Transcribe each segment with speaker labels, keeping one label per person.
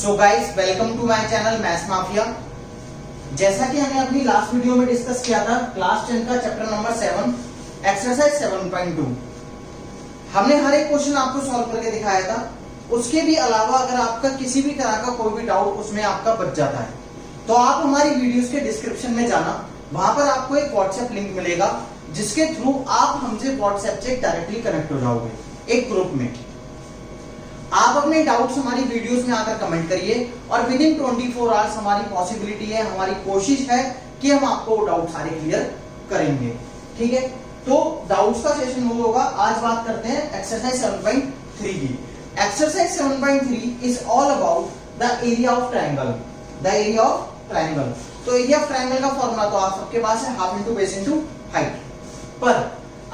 Speaker 1: So guys, welcome to my channel maths mafia. जैसा कि हमने अपनी लास्ट वीडियो में डिस्कस किया था क्लास 10 का चैप्टर नंबर 7 एक्सरसाइज 7.2, हमने हर एक क्वेश्चन आपको सॉल्व करके दिखाया था। उसके भी अलावा अगर आपका किसी भी तरह का कोई भी डाउट उसमें आपका बच जाता है तो आप हमारी वीडियोस के डिस्क्रिप्शन में जाना, वहां पर आपको एक व्हाट्सएप लिंक मिलेगा जिसके थ्रू आप हमसे व्हाट्सएप से डायरेक्टली कनेक्ट हो जाओगे एक ग्रुप में। आप अपने डाउट्स हमारी वीडियोस में आकर कमेंट करिए और विद इन 24 आवर्स हमारी पॉसिबिलिटी है, हमारी कोशिश है कि हम आपको डाउट सारे क्लियर करेंगे। ठीक है, तो डाउट्स का सेशन वो होगा। आज बात करते हैं एक्सरसाइज 7.3 की। Exercise 7.3 is all about the area of triangle. The area of triangle, तो एरिया ऑफ ट्रायंगल का फॉर्मूला तो आप सबके पास है, half into base into height. पर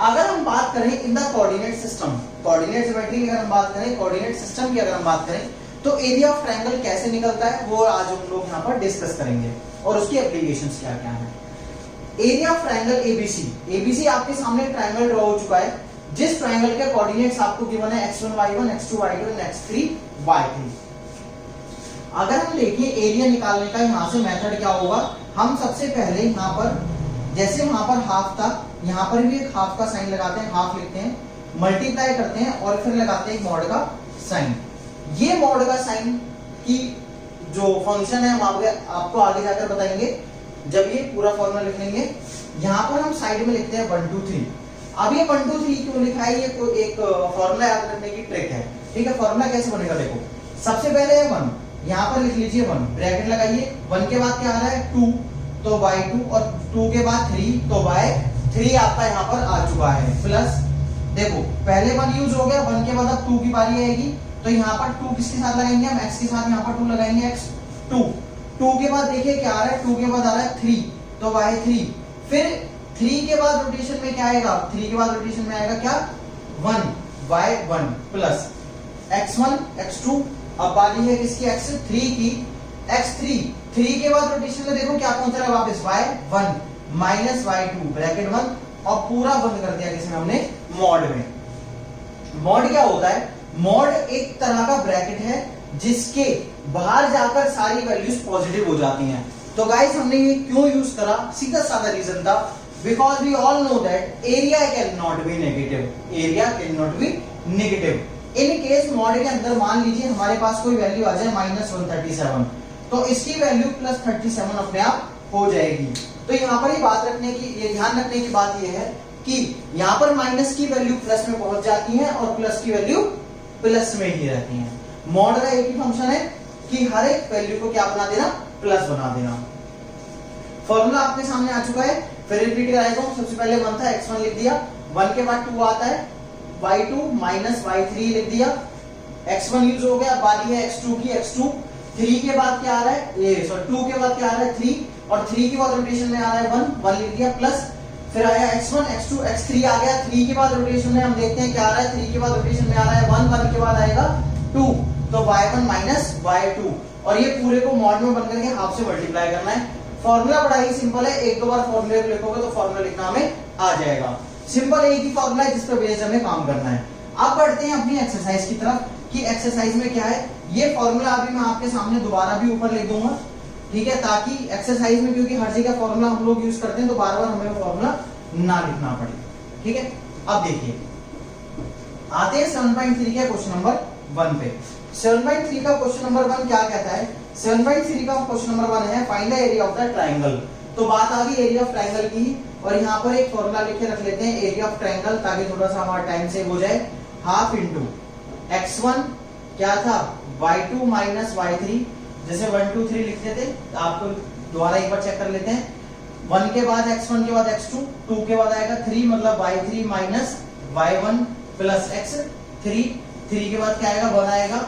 Speaker 1: अगर हम बात करें in the coordinate system, coordinate geometry की अगर हम बात करें, कोऑर्डिनेट सिस्टम की अगर हम बात करें, तो एरिया ऑफ ट्रायंगल कैसे निकलता है वो आज हम लोग यहाँ पर डिस्कस करेंगे और उसकी एप्लीकेशंस क्या क्या है। Area of triangle ABC, ABC आपके सामने ट्रायंगल ड्रॉ हो चुका है जिस ट्रायंगल के कोऑर्डिनेट्स आपको गिवन है x1 y1 x2 y2 and x3 y3। अगर हम देखिए एरिया निकालने का यहाँ से मेथड क्या होगा, हम सबसे पहले यहाँ पर जैसे वहां पर हाफ था, यहाँ पर भी एक हाफ का साइन लगाते हैं, हाफ लिखते हैं, मल्टीप्लाई करते हैं और फिर लगाते हैं मॉड का साइन। ये मॉड का साइन की जो फंक्शन है हम आपको आगे जाकर बताएंगे जब ये पूरा फॉर्मूला लिख लेंगे। यहाँ पर हम साइड में लिखते हैं 1 2 3। अब ये 1 2 3 क्यों लिखा है, ये कोई एक फॉर्मूला याद रखने की ट्रिक है। ठीक है, फॉर्मूला कैसे बनेगा देखो, सबसे पहले 1 यहाँ पर लिख लीजिए, 1 ब्रैकेट लगाइए, 1 के बाद क्या आ रहा है 2 तो y2 और 2 के बाद 3 तो y3 आपका यहाँ पर आ चुका है, प्लस देखो पहले 1 यूज हो गया, 1 के बाद अब 2 की बारी आएगी तो यहाँ पर 2 किसके साथ लगाएंगे हम, x के साथ, यहाँ पर 2 लगाएंगे x2। 2 के बाद देखिए क्या आ रहा है, 2 के बाद आ रहा है 3 तो y3, फिर 3 के बाद रोटेशन में क्या आएगा, 3 के बाद रोटेशन में आएगा क्या 1 y1 प्लस x1 x2। अब बारी है किसकी, x3 की, x3 3 के बाद रोटेशन में देखो क्या पहुंच रहा है वापस y1 माइनस y2 ब्रैकेट 1 और पूरा बंद कर दिया किसमें हमने, मॉड में। मॉड क्या होता है, मॉड एक तरह का ब्रैकेट है जिसके बाहर जाकर सारी वैल्यूज पॉजिटिव हो जाती हैं। तो गाइस हमने ये क्यों यूज करा, सीधा साधा रीजन था, because we all know that area can not be negative, area can not be negative. In case mod के अंदर मान लीजिए हमारे पास कोई वैल्यू आ जाए -137 तो इसकी वैल्यू +37 अपने आप हो जाएगी। तो यहाँ पर ये बात रखने की, ये ध्यान रखने की बात ये है कि यहाँ पर माइनस की वैल्यू प्लस में पहुंच जाती है और प्लस की वैल्यू प्लस में ही रहती है। मॉड का एक ही फंक्शन है कि हर एक वैल्यू को क्या बना देना, प्लस बना देना। फॉर्मूला आपके सामने आ चुका है, फिर रिपीट कराएगा हूं। सबसे पहले 1 था, x1 लिख दिया, 1 के बाद 2 आता है, y2 माइनस y3 लिख दिया, x1 यूज हो गया, बारी है x2 की, x2 3 के बाद क्या आ रहा है, ये सॉरी 2 के बाद क्या आ रहा है 3 और 3 के बाद रोटेशन में आ रहा है 1 लिख दिया, प्लस फिर आया x1 x2 x3 आ गया, 3 के बाद रोटेशन में हम देखते हैं क्या आ रहा है, 3 के बाद रोटेशन में आ रहा है 1 के बाद आएगा 2 तो y1 माइनस y2 और ये पूरे को मॉड में बन करके हाफ से मल्टीप्लाई करना है। फॉर्मूला बड़ा ही सिंपल है, एक दो बार फॉर्मूले को लिखोगे तो फॉर्मूला लिखना हमें आ जाएगा। सिंपल एक ही फॉर्मूला है जिस पर बेस हमें काम करना है। अब बढ़ते हैं अपनी एक्सरसाइज की तरफ कि एक्सरसाइज में क्या है। ये फॉर्मूला अभी मैं आपके सामने दोबारा भी ऊपर लिख दूंगा, ठीक है, ताकि एक्सरसाइज में क्योंकि हर जगह फॉर्मूला हम लोग यूज करते हैं तो बार बार हमें फॉर्मूला ना लिखना पड़े। ठीक है, अब देखिए आते हैं 7.3 के क्वेश्चन नंबर 1 पे। 7.3 का क्वेश्चन नंबर 1 क्या कहता है, 7.3 का क्वेश्चन नंबर 1 है find the area of the triangle. तो बात आ गई एरिया ऑफ ट्रायंगल की और यहाँ पर एक फॉर्मूला लिख के रख लेते हैं एरिया ऑफ ट्रायंगल ताकि थोड़ा सा हमारा टाइम सेव हो जाए। हाफ इंटू x1 क्या था y2 माइनस y3, जैसे 1 2 3 लिखते थे, आपको दोबारा एक बार चेक कर लेते हैं। 1 के बाद x1 के बाद x2, 2 के बाद आएगा 3 मतलब y3 minus y1 plus x3, 3 के बाद क्या आएगा 1 आएगा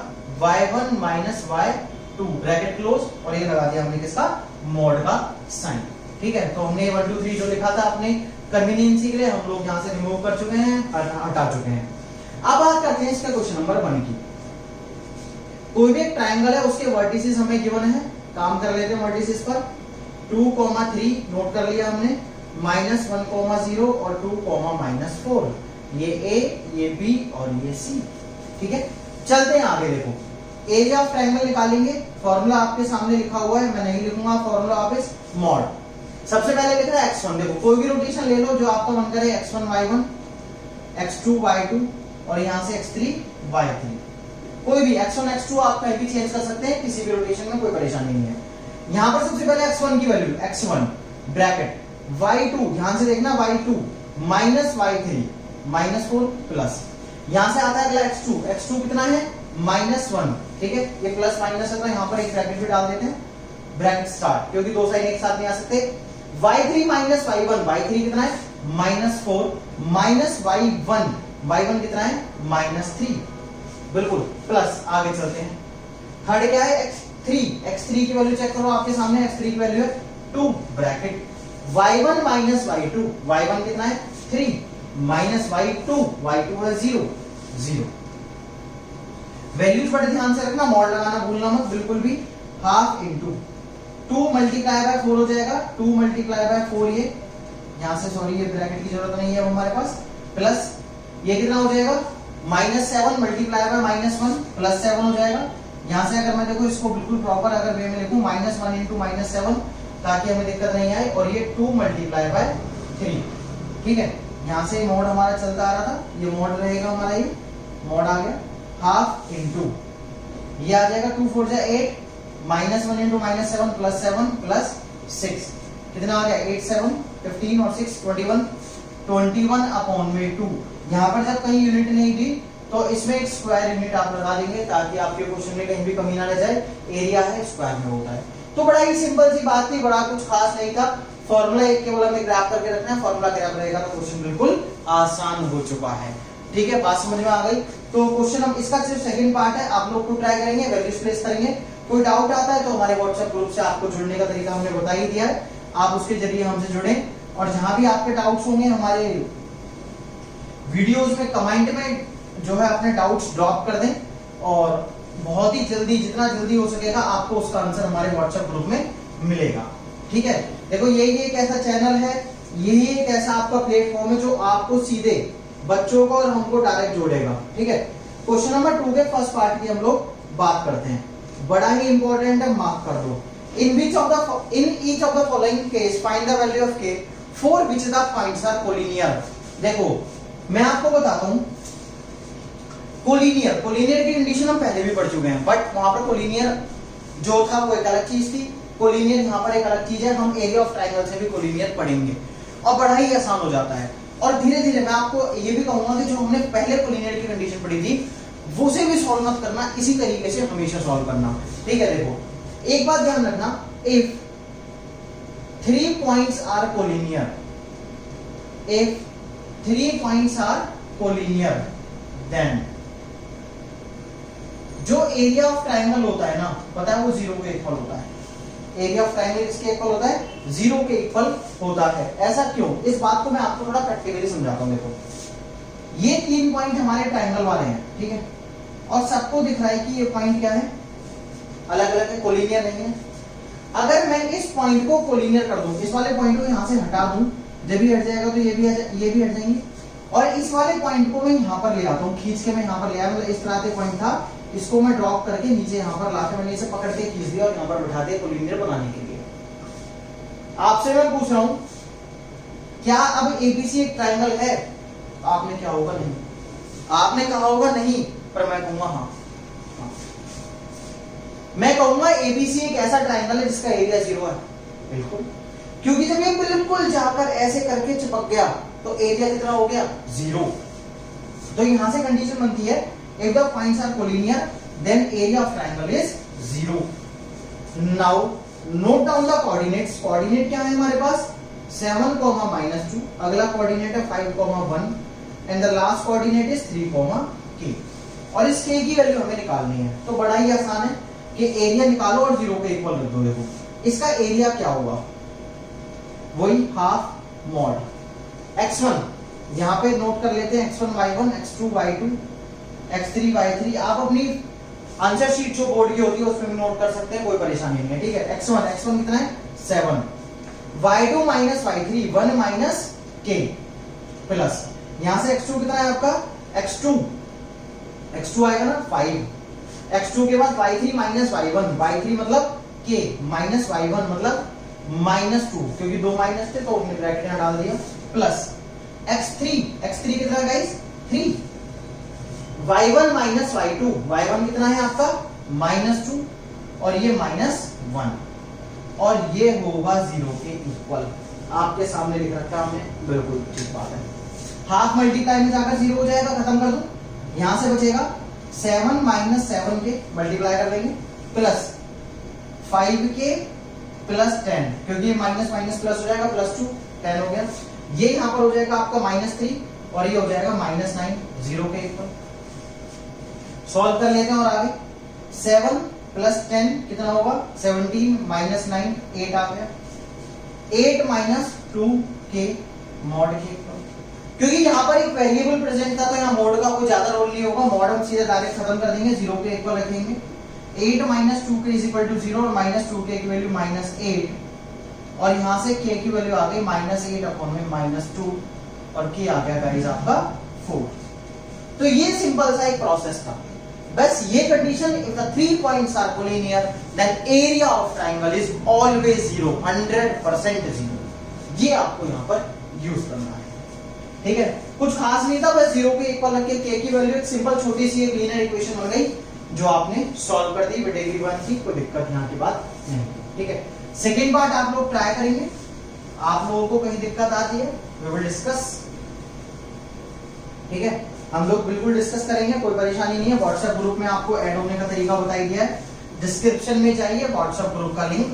Speaker 1: y1 minus y2 bracket close और ये लगा दिया हमने किसका, मॉड का साइन। ठीक है, तो हमने 1 2 3 जो लिखा था अपने कन्वीनियंस के लिए हम लोग यहाँ से रिमूव कर चुके हैं, हटा चुके हैं। अब बात करते हैं इसका क्वेश्चन नंबर 1 की। कोई भी एक ट्रायंगल है, उसके वर्टिसेस हमें गिवन है, काम कर लेते हैं वर्टिसेस पर। 2, 3 नोट कर लिया हमने, -1, 0 और 2, -4, ये A, ये B और ये C। ठीक है, चलते हैं आगे। देखो एरिया ऑफ ट्रायंगल निकालेंगे, फॉर्मूला आपके सामने लिखा हुआ है, मैं नहीं लिखूंगा, फॉर्मूला ऑफ इस मॉड। सबसे पहले लिख रहा है x1, देखो कोई भी रोटेशन ले लो जो आपका मन करे, x1 y1, x2 y2 और यहां से x3 y3, कोई भी x1 x2 आप कहीं भी चेंज कर सकते हैं, किसी भी रोटेशन में कोई परेशानी नहीं है। यहां पर सबसे पहले x1 की वैल्यू x1 ब्रैकेट y2, ध्यान से देखना y2 माइनस y3 -4 प्लस, यहां से आता है अगला x2, x2 कितना है -1, ठीक है, ये प्लस माइनस है तो यहां पर एक ब्रैकेट भी डाल देते हैं, ब्रैकेट स्टार्ट, क्योंकि दो साइन एक साथ नहीं आ सकते। y3 माइनस y1, y3 कितना है -4 माइनस y1, y1 कितना है -3, बिल्कुल प्लस, आगे चलते हैं। थर्ड क्या है x3, x3 की वैल्यू चेक करो आपके सामने, x3 की वैल्यू है 2 bracket y1 minus y2, y1 कितना है 3 माइनस y2, y2 है 0 0। वैल्यूज बड़े ध्यान से रखना, मॉड लगाना भूलना मत बिल्कुल भी। हाफ इंटू 2 मल्टीप्लाई बाय 4 हो जाएगा, 2 मल्टीप्लाई बाय 4, ये यहां से सॉरी ये ब्रैकेट की जरूरत नहीं है हमारे पास, प्लस ये कितना हो जाएगा -7 मल्टीप्लाई बाय -1 प्लस 7 हो जाएगा। यहां से अगर मैं देखो इसको बिल्कुल प्रॉपर अगर वे में लिखूं -1 इंटू -7 ताकि हमें दिक्कत नहीं आए, और ये 2 मल्टीप्लाई बाय 3, ठीक है। यहां से मोड हमारा चलता आ रहा था, ये मोड रहेगा हमारा, ये मोड आ गया। हाफ इंटू ये आ जाएगा 2 4 8 -1 इंटू -7 प्लस 7 प्लस 6, कितना आ गया 8 7 15 और 6 21 अपॉन में 2। यहां पर जब कहीं यूनिट नहीं दी तो इसमें एक स्क्वायर यूनिट आप लगा देंगे ताकि आपके क्वेश्चन में कहीं भी कमी ना रह जाए, एरिया है स्क्वायर में होता है। तो बड़ा ही सिंपल सी बात थी, बड़ा कुछ खास नहीं था, फॉर्मूला एक केवल हमें ग्राफ करके रखना है, फॉर्मूला ग्राफ रहेगा तो क्वेश्चन बिल्कुल आसान हो चुका है, ठीक है, बात समझ में आ गई। तो क्वेश्चन हम इसका सिर्फ सेकंड पार्ट है, आप लोग को ट्राई करेंगे, वैल्यूज प्लेस करेंगे। कोई डाउट आता है तो हमारे व्हाट्सएप ग्रुप से आपको जुड़ने का तरीका हमने बता ही दिया है, आप उसके जरिए हमसे जुड़े, और जहां भी आपके डाउट्स होंगे हमारे वीडियोस में कमेंट में जो है अपने डाउट्स ड्रॉप कर दें, और बहुत ही जल्दी, जितना जल्दी हो सकेगा आपको उसका आंसर हमारे व्हाट्सएप ग्रुप में मिलेगा, ठीक है। देखो यही एक ऐसा चैनल है, यही एक ऐसा आपका प्लेटफॉर्म है जो आपको सीधे बच्चों को और हमको डायरेक्ट जोड़ेगा, ठीक है। क्वेश्चन नंबर 2 के फर्स्ट पार्ट की हम लोग बात करते हैं, बड़ा ही इंपॉर्टेंट है, मार्क कर दो। in each of the following case find the value of k for which the points are collinear। देखो मैं आपको बताता हूं, कोलिनियर की कंडीशन हम पहले भी पढ़ चुके हैं, बट वहां पर कोलिनियर जो था वो एक अलग चीज थी, कोलिनियर यहाँ पर एक अलग चीज है। हम एरिया ऑफ ट्रायंगल से भी कोलिनियर पढ़ेंगे और बड़ा ही आसान हो जाता है। और धीरे धीरे मैं आपको ये भी कहूंगा कि जो हमने पहले कोलिनियर की कंडीशन पढ़ी थी वो से भी सॉल्व मत करना, इसी तरीके से हमेशा सॉल्व करना, ठीक है। देखो एक बात ध्यान रखना, if 3 points are collinear, if 3 points are collinear, then जो एरिया ऑफ ट्रायंगल होता है ना, पता है वो 0 के इक्वल होता है। एरिया ऑफ ट्रायंगल किसके इक्वल होता है? 0 के इक्वल होता है। ऐसा क्यों? इस बात को मैं आपको थोड़ा प्रैक्टिकली समझाता हूं। देखो ये 3 पॉइंट हमारे ट्रायंगल वाले हैं, ठीक है, और सबको दिख रहा है कि ये पॉइंट क्या है, अलग अलग है, कोलिनियर नहीं है। अगर मैं इस पॉइंट को कोलिनियर कर दूं, इस वाले पॉइंट को यहां से हटा दूं, जब भी हट जाएगा तो ये भी हट जाएंगे, और इस वाले पॉइंट को मैं यहां पर ले आता हूं, खींच के मैं यहां पर ले आया, मतलब इस तरह से पॉइंट था, इसको मैं ड्रॉप करके नीचे यहां पर लाके मैंने इसे पकड़ के खींच दिया और यहां पर बिठा दिया कोलिनियर बनाने के लिए। आपसे मैं पूछ रहा हूं क्या अब एबीसी एक ट्रायंगल है? आपने क्या होगा? नहीं। आपने कहा होगा नहीं, पर मैं कहूंगा हाँ। मैं कहूंगा एबीसी एक ऐसा ट्रायंगल है जिसका एरिया 0 है, बिल्कुल, क्योंकि जब ये बिल्कुल जाकर ऐसे करके चिपक गया तो एरिया कितना हो गया? 0। तो यहां से कंडीशन बनती है if the points are collinear then area of triangle is 0। now note down the coordinates। Coordinate क्या है हमारे पास? 7, -2, अगला कोऑर्डिनेट है 5, 1 and the last coordinate is 3, k। और इस k की वैल्यू हमें निकालनी है, तो बड़ा ही आसान है कि एरिया निकालो और 0 के इक्वल रख दो। देखो इसका एरिया क्या होगा? वही हाफ मॉड x1, यहां पे नोट कर लेते हैं x1 y1, x2 y2, x3 y3। आप अपनी आंसर शीट जो बोर्ड की होती है उसमें भी नोट कर सकते हैं, कोई परेशानी नहीं है, ठीक है। x1 कितना है? 7, y2 minus y3 1 minus k plus यहां से x2 कितना है आपका? x2 आएगा ना 5, x2 के बाद y3 माइनस y1, y3 मतलब k माइनस y1 मतलब -2, क्योंकि दो माइनस थे तो हमने ब्रैकेट में डाल दिया, प्लस x3 कितना guys 3, y1 minus y2, y1 कितना है आपका -2 और ये -1 और ये होगा 0 के इक्वल। आपके सामने लिख रखा है हमने, बिल्कुल ठीक बात है। हाफ मल्टीप्लाई में जाकर 0 हो जाएगा, खत्म कर दो, यहां से बचेगा 7 माइनस 7 के मल्टीप्लाई कर लेंगे प्लस 5 के प्लस 10, क्योंकि ये माइनस माइनस प्लस हो जाएगा +2, 10 हो गया। ये यहां पर हो जाएगा आपका -3 और ये हो जाएगा -9, 0 के इक्वल। सॉल्व कर लेते हैं और आगे 7 प्लस 10 कितना होगा 17 माइनस 9 8 आ गया, 8 माइनस 2 के मॉड के इक्वल। क्योंकि यहाँ पर एक वेरिएबल प्रेजेंट था तो यहाँ मॉड का कोई ज्यादा रोल नहीं होगा, मॉड हम सीधे डायरेक्ट खत्म कर देंगे, 0 के इक्वल रखेंगे। 8 माइनस 2 के इज इक्वल टू 0 और -2 के की वैल्यू -8 और यहां से k की वैल्यू आ गई -8 अपॉन में -2 और k आ गया गाइस आपका 4। तो ये सिंपल सा एक प्रोसेस था। बस ये condition, if the 3 points are collinear then area of triangle is always 0, 100% 0। ये आपको यहाँ पर यूज करना है, ठीक है। कुछ खास नहीं था, बस 0 के इक्वल रख के k की वैल्यू एक सिंपल छोटी सी एक लीनियर इक्वेशन बन गई जो आपने सॉल्व कर दी, डिग्री 1 थी, कोई दिक्कत यहाँ की बात नहीं, ठीक है। सेकेंड पार्ट आप लोग ट्राई करेंगे, आप लोगों को कहीं दिक्कत आती है वी विल डिस्कस, ठीक है, हम लोग बिल्कुल डिस्कस करेंगे, कोई परेशानी नहीं है। व्हाट्सएप ग्रुप में आपको ऐड होने का तरीका बताया गया है, डिस्क्रिप्शन में जाइए, व्हाट्सएप ग्रुप का लिंक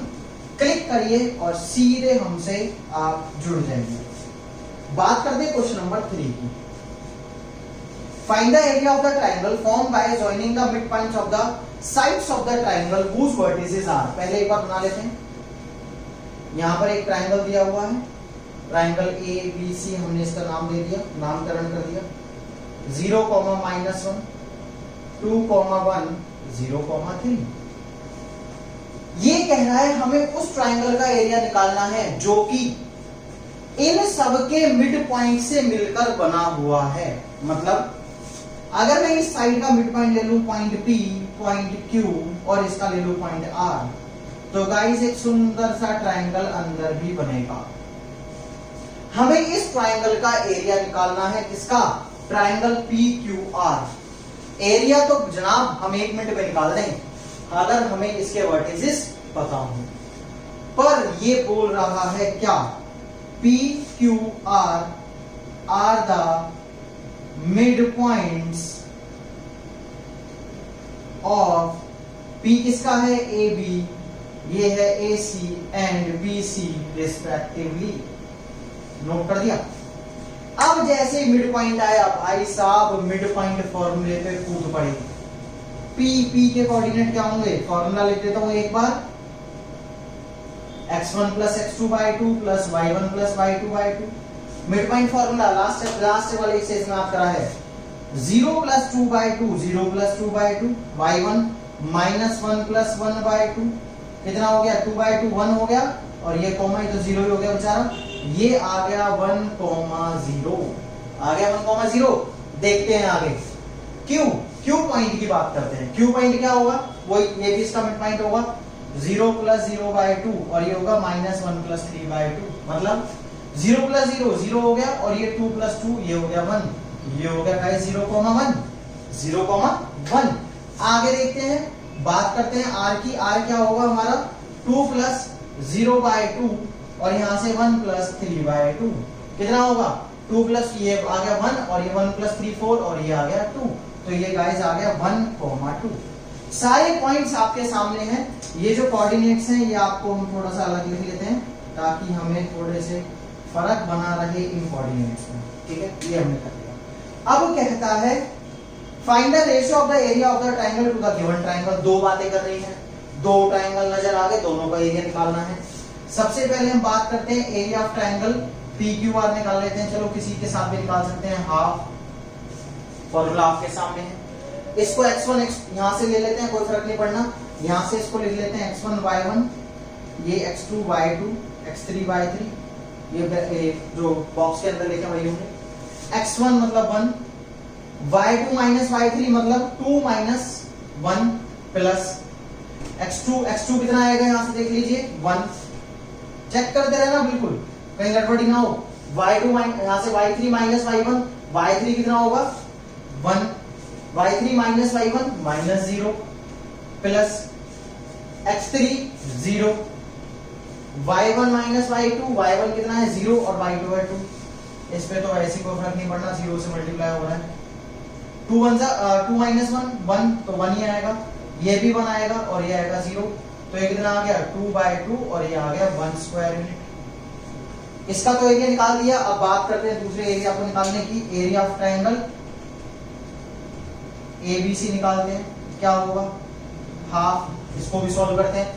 Speaker 1: क्लिक करिए और सीधे हमसे आप जुड़ जाएंगे। बात करते हैं क्वेश्चन नंबर 3 की। Find the area of the triangle form by joining the mid points of the sides of the triangle whose vertices are. पहले एक बार बना लेते हैं। यहां पर एक ट्राइंगल दिया हुआ है, ट्राइंगल ए बी सी, हमने इसका नाम दे दिया, नामकरण कर दिया, 0, -1, 2, 1, 0, 3। ये कह रहा है हमें उस ट्राइंगल का एरिया निकालना है जो कि इन सबके मिड पॉइंट से मिलकर बना हुआ है। मतलब अगर मैं इस साइड का मिड पॉइंट ले लूं पॉइंट P, पॉइंट Q और इसका ले लूं पॉइंट R, तो गाइस एक सुंदर सा ट्राइंगल अंदर भी बनेगा। हमें इस ट्राइंगल का एरिया निकालना है, किसका, ट्राइंगल PQR। एरिया तो जनाब हम 1 मिनट में निकाल दें अगर हमें इसके वर्टिसेस पता हो, पर ये बोल रहा है क्या, PQR are the midpoints of P किसका है, AB, ये है AC and BC respectively। Note कर दिया। अब जैसे मिड पॉइंट आया भाई साहब, मिड पॉइंट फॉर्मूले पे कूद पड़े। P के कोऑर्डिनेट क्या होंगे, फॉर्मूला लिख देता हूं एक बार, x1 plus x2/2 plus y1 plus y2/2। Mid point formula last वाले एक्सरसाइज में आपका है 0 plus 2/2, 0 plus 2/2, y1 minus 1 plus 1/2, कितना हो गया 2/2, 1 हो गया और ये कॉमा ही तो 0 ही हो गया बेचारा, ये आ गया 1,0 आ गया 1,0। देखते हैं आगे क्यू पॉइंट की बात करते हैं। क्यू पॉइंट क्या होगा, वो ये भी इसका मिड पॉइंट होगा 0 plus 0/2 और ये होगा -1 plus 3/2, मतलब 0 plus 0 0 हो गया और ये 2 plus 2 ये हो गया 1, ये हो गया गाइस 0,1, 0,1। आगे देखते हैं, बात करते हैं r की। r क्या होगा हमारा 2 plus 0/2 और यहां से 1 plus 3/2, कितना होगा 2 plus ये आ गया 1 और ये 1 plus 3 4 और ये आ गया 2, तो ये गाइस आ गया 1,2। सारे पॉइंट्स आपके सामने हैं। ये जो कोऑर्डिनेट्स हैं ये आपको हम थोड़ा सा अलग लिख लेते हैं ताकि हमें थोड़े से फर्क बना रहे इन कोऑर्डिनेट्स में, ठीक है, ये हमने कर दिया। अब कहता है find the ratio of the area of the triangle to the given triangle. दो बातें कर रही हैं, दो ट्रायंगल नजर आ गए, दोनों का एरिया निकालना है। सबसे पहले हम बात करते हैं एरिया ऑफ ट्रायंगल PQR निकाल लेते हैं। चलो किसी के साथ भी निकाल सकते हैं, हाफ, फॉर्मूला आपके सामने है। इसको x1 यहां से ले लेते हैं, कोई फर्क नहीं पड़ना, यहां से इसको लिख लेते हैं x1 y1, ये x2 y2, x3 y3, ये जो बॉक्स के अंदर लिखे वही होंगे। x1 मतलब 1, y2 माइनस y3 मतलब 2 माइनस 1 प्लस x2 कितना आएगा यहां से देख लीजिए 1, चेक करते रहना बिल्कुल कहीं गड़बड़ी ना हो। y2 यहां से y3 माइनस y1, y3 कितना होगा 1, y3 minus y1 minus 0 plus x3 0, y1 minus y2, y1 कितना है 0 और y2 है 2। इस पे तो ऐसी कोई फर्क नहीं पड़ना, 0 से मल्टीप्लाई हो रहा है। 2 माइनस 1 तो 1 ही आएगा, ये भी 1 आएगा और ये आएगा 0, तो ये कितना आ गया 2/2 और ये आ गया 1 स्क्वायर यूनिट। इसका तो एरिया निकाल दिया। अब बात करते हैं दूसरे एरिया को निकालने की। एरिया ऑफ ट्रायंगल एबीसी निकालते हैं, क्या होगा हाफ। इसको भी सॉल्व करते हैं।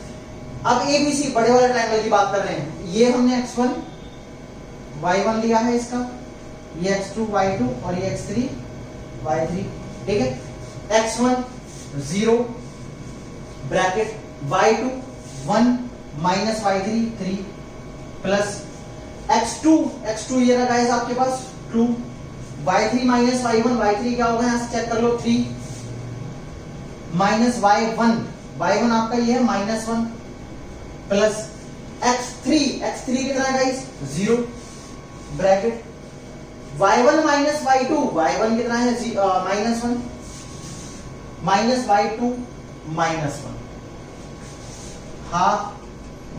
Speaker 1: अब एबीसी बड़े वाले ट्रायंगल की बात कर रहे हैं। ये हमने x1 y1 लिया है इसका, ये x2 y2 और ये x3 y3, ठीक है। x1 0 bracket y2 1 minus y3 3 plus x2 ये रहा गाइस आपके पास 2, y3 माइनस y1, y3 क्या होगा यहां से चेक कर लो 3 माइनस y1 आपका ये है -1 प्लस x3 कितना है guys 0 bracket y1 minus y2, y1 कितना है -1 माइनस y2 -1 हाफ।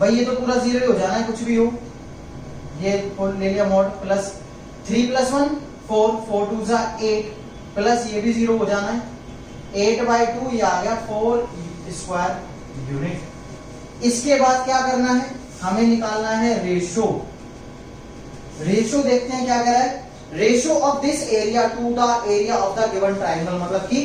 Speaker 1: भाई ये तो पूरा 0 ही हो जाना है, कुछ भी हो। ये ले लिया मॉड प्लस 3 + 1 4 4 2 8 प्लस ये भी 0 हो जाना है 8/2, ये आ गया 4 स्क्वायर यूनिट। इसके बाद क्या करना है, हमें निकालना है रेशो। रेशो देखते हैं क्या कह रहा है, ratio of this area to the area of the given triangle. मतलब कि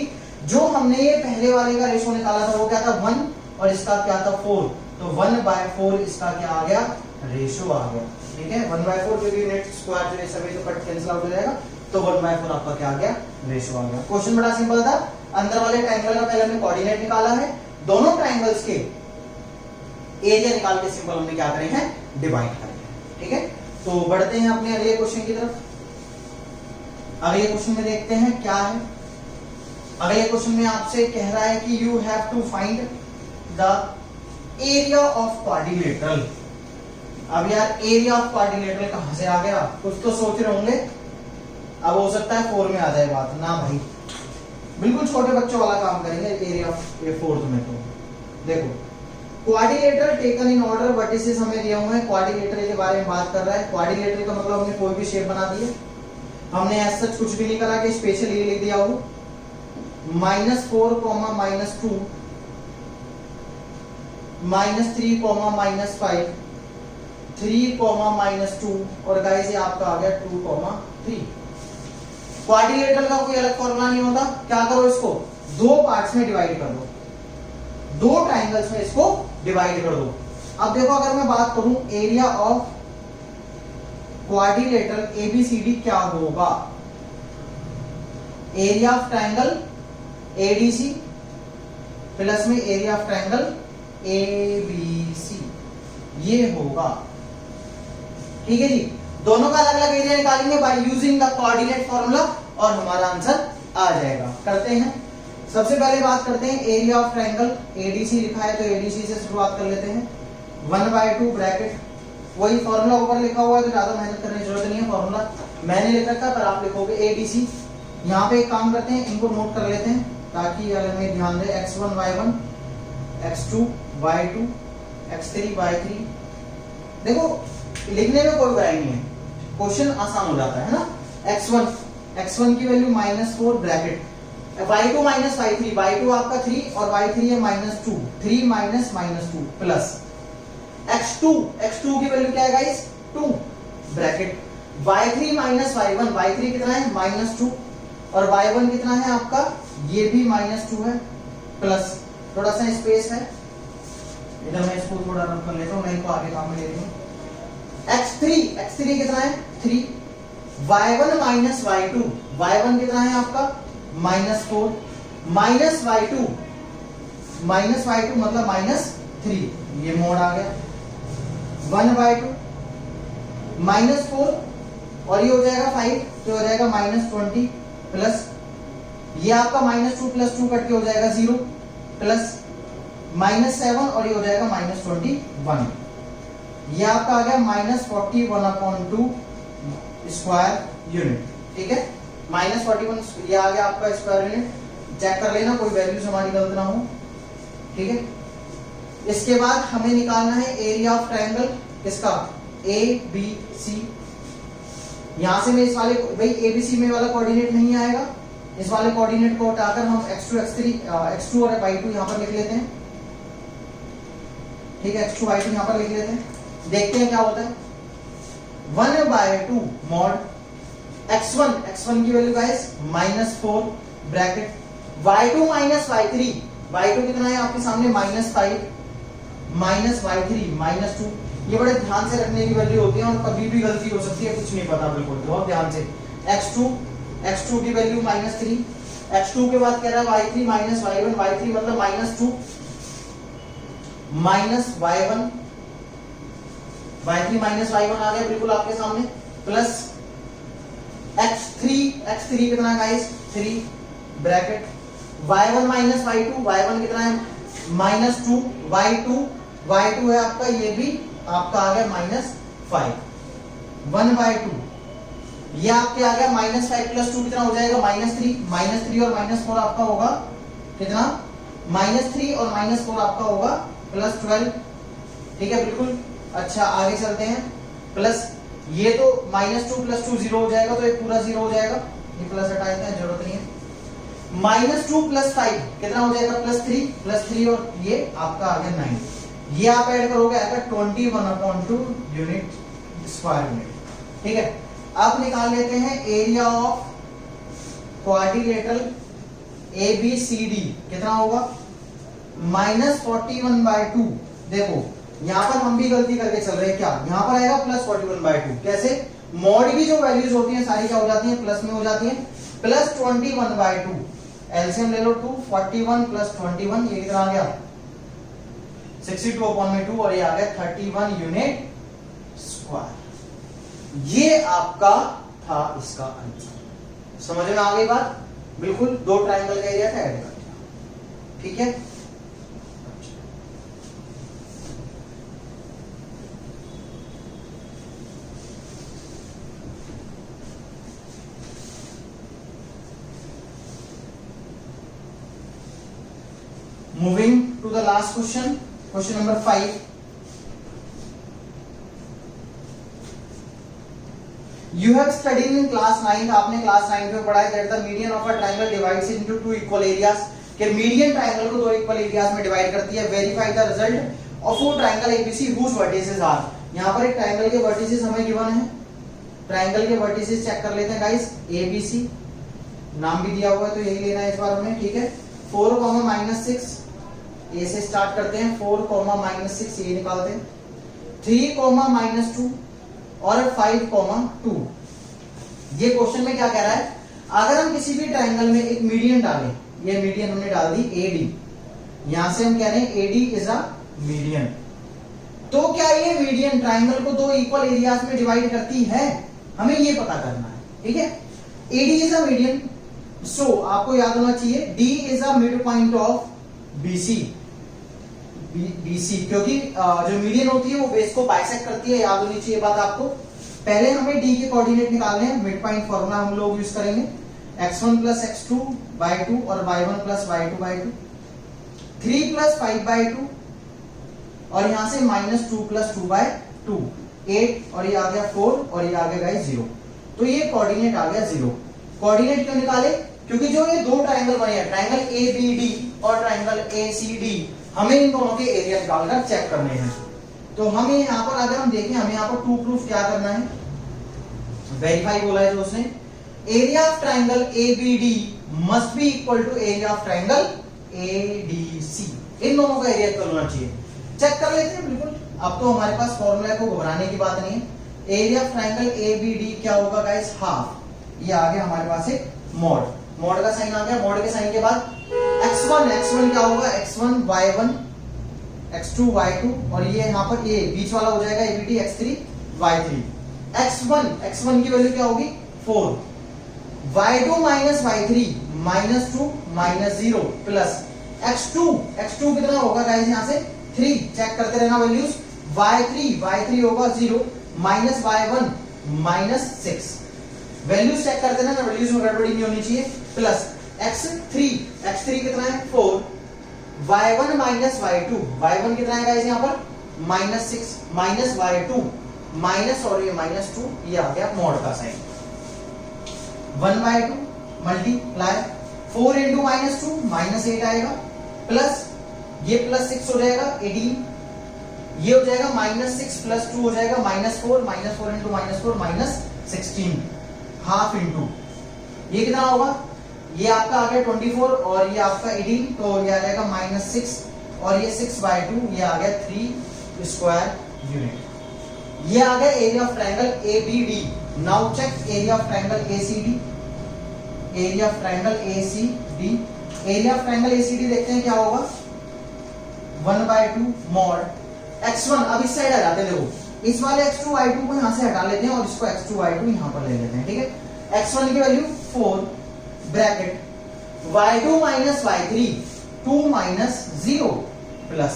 Speaker 1: जो हमने ये पहले वाले का रेशो निकाला था वो क्या था 1 और इसका क्या था 4, तो 1/4 इसका क्या आ गया रेशो आ गया, ठीक है। 1/4 क्योंकि यूनिट स्क्वायर जो है सभी तो कट कैंसिल आउट हो जाएगा, तो 1/4 आपका क्या आ गया रेशो आ गया। क्वेश्चन बड़ा सिंपल था। अंदर वाले ट्रायंगल का पहले हमने कोऑर्डिनेट निकाला है, दोनों ट्रायंगल्स के एरिया निकाल के सिंपल हमने क्या करे हैं डिवाइड करे हैं, ठीक है। तो बढ़ते हैं अपने अगले क्वेश्चन की तरफ। अगले क्वेश्चन में देखते हैं क्या है। अगले क्वेश्चन में आपसे कह रहा है कि you have to find the area of quadrilateral. अब यार एरिया ऑफ क्वाड्रिलेटरल कहां से आ गया, कुछ तो सोच रहे होंगे। अब हो सकता है 4 में आ जाए बात, ना भाई बिल्कुल छोटे बच्चों वाला काम करेंगे एरिया ऑफ 4th में। तो देखो quadrilateral taken in order vertices हमें दिया हुआ है। क्वाड्रिलेटरल के बारे में बात कर रहा है। क्वाड्रिलेटरल का मतलब हमने कोई भी शेप बना दी है, हमने ऐसा सच कुछ भी नहीं करा कि स्पेशल ये लिख दिया हो। -4, -2 -3, -5 3, -2 और गाइस ये आपका आ गया 2, 3। क्वाड्रिलेटरल का कोई अलग फॉर्मूला नहीं होता। क्या करो, इसको 2 पार्ट्स में डिवाइड कर दो, 2 ट्रायंगल्स में इसको डिवाइड कर दो। अब देखो अगर मैं बात करूं एरिया ऑफ क्वाड्रिलेटरल एबीसीडी क्या होगा, area of triangle ADC plus में एरिया ऑफ ट्रायंगल एबीसी, ये होगा, ठीक है जी। दोनों का अलग अलग एरिया निकालेंगे by using the coordinate formula और हमारा आंसर आ जाएगा। करते हैं, सबसे पहले बात करते हैं एरिया ऑफ ट्रायंगल एडीसी लिखा है तो एडीसी से शुरुआत कर लेते हैं। 1/2 ब्रैकेट, वही फॉर्मूला ऊपर लिखा हुआ है तो ज्यादा मेहनत करने की जरूरत नहीं है, फॉर्मूला मैंने लिख रखा पर आप लिखोगे एडीसी। यहाँ पे एक काम करते हैं, इनको नोट कर लेते हैं ताकि हमें ध्यान रहे। x1 y1, x2 y2, x3 y3। देखो लिखने में कोई बुराई नहीं है, क्वेश्चन आसान हो जाता है ना। x1 की value -4 bracket, y2 minus y3, y2 आपका 3 और y3 है -2, 3 माइनस -2 प्लस x2 की वैल्यू क्या है guys 2 bracket, y3 minus y1, y3 कितना है -2 और y1 कितना है आपका, ये भी -2 है प्लस थोड़ा सा स्पेस है इधर, मैं इसको थोड़ा रब कर लेता हूँ, मैं इनको आगे काम में लेती हूँ। x3 कितना है 3, y1 माइनस y2, y1 कितना है आपका -4 माइनस y2 मतलब -3, ये मोड आ गया 1/2 -4 और ये हो जाएगा 5 तो हो जाएगा -20 प्लस ये आपका -2 + 2 कट के हो जाएगा 0 प्लस -7 और ये हो जाएगा -21। ये आपका आ गया -41/2 स्क्वायर यूनिट। ठीक है, -41 ये आ गया आपका स्क्वायर यूनिट। चेक कर लेना कोई वैल्यूज हमारी गलत ना हो। ठीक है, इसके बाद हमें निकालना है एरिया ऑफ ट्रायंगल किसका, ABC। यहां से मैं इस वाले भाई ABC में वाला कोऑर्डिनेट नहीं आएगा, इस वाले कोऑर्डिनेट को हटाकर हम x2 x3 और y2 यहां पर लिख लेते हैं। ठीक है, x2 y2 यहां पर लिख लेते हैं, देखते हैं क्या होता है। 1/2 मॉड x1 की value guys -4 bracket y2 y3 y2 कितना है आपके सामने -5 y3 -2। ये बड़े ध्यान से रखने की वैल्यू होती है और कभी भी गलती हो सकती है, कुछ नहीं पता, बिल्कुल बहुत ध्यान से। x2 की वैल्यू -3, x2 के बाद कह रहा है y3 -y1 y3 मतलब -2 -y1 y3 -y1 आ गया बिल्कुल आपके सामने, प्लस x3 कितना है guys 3 bracket y1 y2 y1 कितना है -2 y2 है आपका, ये भी आपका आ गया -5 1/2। ये आपके आ गया -5 + 2 कितना हो जाएगा -3 और -4 आपका होगा कितना, -3 और -4 आपका होगा +12। ठीक है बिल्कुल। अच्छा आगे चलते हैं, प्लस ये तो -2 + 2 0 हो जाएगा, तो ये पूरा 0 हो जाएगा, ये प्लस हटा देते हैं, जरूरत नहीं है। -2 + 5 कितना हो जाएगा +3 और ये आपका आ गया 9। ये आप ऐड करोगे आएगा 21/2 यूनिट स्क्वायर यूनिट। ठीक है, अब निकाल लेते हैं एरिया ऑफ क्वाड्रिलेटरल ABCD कितना होगा -41/2। देखो यहां पर हम भी गलती करके चल रहे हैं, क्या यहां पर आएगा +41/2, कैसे मॉड की जो वैल्यूज होती हैं सारी क्या हो जाती हैं, प्लस में हो जाती हैं, +21/2 एलसीएम ले लो 2 41 + 21 ये कितना आ गया 62/2 और ये आ गया 31 यूनिट स्क्वायर। ये आपका था इसका आंसर। समझ में आ गई बात, बिल्कुल 2 ट्रायंगल का एरिया था ऐड कर दिया। ठीक है, moving to the last question number 5। You have studied in class 9, आपने क्लास 9 में पढ़ा है that the median of a triangle divides into 2 equal areas, कि मीडियन ट्रायंगल को 2 इक्वल एरियाज में डिवाइड करती है। Verify the result of a triangle ABC whose vertices are। यहां पर एक ट्रायंगल के वर्टिसेस हमें गिवन है, ट्रायंगल के वर्टिसेस चेक कर लेते हैं गाइस। ABC नाम भी दिया हुआ है तो यही लेना है इस बार हमें। ठीक है, 4, -6 ए से स्टार्ट करते हैं, 4, -6 ये निकालते हैं, 3, -2 और 5, 2। ये क्वेश्चन में क्या कह रहा है, अगर हम किसी भी ट्रायंगल में एक मीडियन डालें, ये मीडियन हमने डाल दी AD, यहां से हम कह रहे हैं AD इज अ मीडियन, तो क्या ये मीडियन ट्रायंगल को 2 इक्वल एरियाज में डिवाइड करती है, हमें ये पता करना है। ठीक है, AD इज अ मीडियन, सो आपको याद होना चाहिए D is a mid point of BC, क्योंकि जो मीडियन होती है वो बेस को बाइसेक्ट करती है, याद होनी चाहिए बात आपको। पहले हमें D के कोऑर्डिनेट निकालने हैं, मिड पॉइंट फॉर्मूला हम लोग यूज करेंगे, x1 + x2/2 और y1 + y2/2, 3 + 5/2 और यहां से -2 + 2/2, 8 और ये आ गया 4 और ये आ गया गाइस 0। तो ये कोऑर्डिनेट आ गया 0। कोऑर्डिनेट क्यों निकाले, क्योंकि जो ये 2 ट्रायंगल बने हैं, ट्रायंगल ABD और ट्रायंगल ACD, हमें इन दोनों के एरिया निकालकर चेक करने हैं। तो हमें यहाँ पर अगर हम देखें, हमें यहाँ पर टू प्रूफ क्या करना है, वेरीफाई बोला है जो उसने, area of triangle ABD must be equal to area of triangle ADC। इन दोनों का एरिया इक्वल होना चाहिए। चेक कर लेते हैं, बिल्कुल अब तो हमारे पास फॉर्मूला को घबराने की बात नहीं है। एरिया ऑफ ट्रायंगल ABD क्या होगा गाइस, हाफ। ये आ गया हमारे पास एक मॉड का साइन आ गया। मॉड के साइन के बाद x1 क्या होगा, x1 y1 x2 y2 और ये यहाँ पर ये बीच वाला हो जाएगा ABD x3 y3। x1 की वैल्यू क्या होगी 4, y2 - y3 -2 -0 प्लस x2 कितना होगा गाइस यहाँ से 3, चेक करते रहना वैल्यूज। y3 होगा 0 minus y1 minus 6, values check करते रहना, वैल्यूज में गड़बड़ी नहीं होनी चाहिए। प्लस x3 कितना है 4, y1 माइनस y1 कितना है गाइस यहाँ पर माइनस 6 माइनस y2 माइनस और ये माइनस 2, ये आ गया मॉड का sign. 1/2 multiply 4 into minus 2 minus 8 आएगा, प्लस ये प्लस 6 हो जाएगा 18, ये हो जाएगा माइनस 6 प्लस 2 हो जाएगा minus 4 into minus 4 minus 16, half into ये कितना होगा, ये आपका आ गया 24 और ये आपका 18, तो ये आ जाएगा माइनस 6 और ये 6/2, ये आ गया 3 स्क्वायर यूनिट। ये आ गया area of triangle ABD। Now check area of triangle ACD। Area of triangle ACD देखते हैं क्या होगा 1/2 मॉड x1। अब इस साइड आ जाते हैं, देखो इस वाले x2 y2 को यहां से हटा लेते हैं और इसको x2 y2 यहां पर ले लेते हैं, ठीक है। x1 की value 4 bracket y2 minus y3 2 minus 0 plus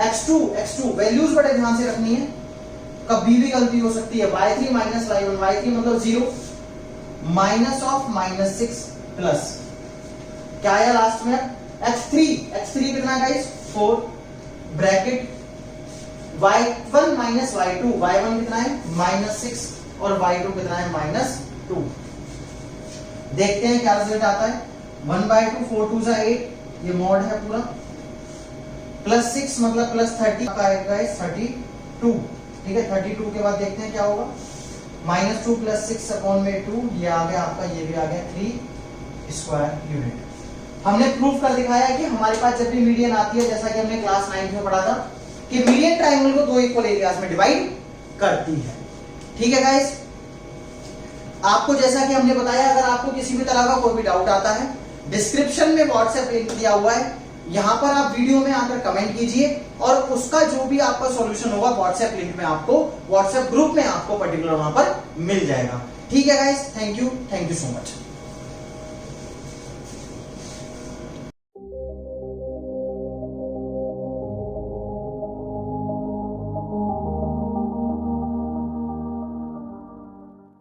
Speaker 1: x2 values बड़े ध्यान से रखनी है, कभी भी गलती हो सकती है। y3 माइनस y1 मतलब 0 माइनस ऑफ माइनस 6 प्लस क्या आया लास्ट में x3 कितना है guys 4 bracket y1 minus y1 कितना है माइनस 6 और y2 कितना है माइनस 2। देखते हैं क्या रिजल्ट आता है। 1/2 4 2 8, ये मॉड है पूरा, प्लस 6 मतलब प्लस 30 का आएगा 32, ठीक है। 32 के बाद देखते हैं क्या होगा, माइनस 2 प्लस 6 अपॉन में 2, ये आ गया आपका, ये भी आ गया 3 स्क्वायर यूनिट। हमने प्रूफ कर दिखाया है कि हमारे पास जब भी मीडियन आती है, जैसा कि हमने क्लास 9 में पढ़ा था कि मीडियन ट्रायंगल को दो इक्वल एरियाज में डिवाइड करती है, ठीक है गाइस। आपको जैसा कि हमने बताया, अगर आपको किसी भी तरह का कोई भी डाउट आता है, डिस्क्रिप्शन में व्हाट्सएप लिंक दिया हुआ है, यहां पर आप वीडियो में आकर कमेंट कीजिए और उसका जो भी आपका सॉल्यूशन होगा व्हाट्सएप लिंक में आपको, व्हाट्सएप ग्रुप में आपको पर्टिकुलर वहां पर मिल जाएगा, ठीक है guys. Thank you so much.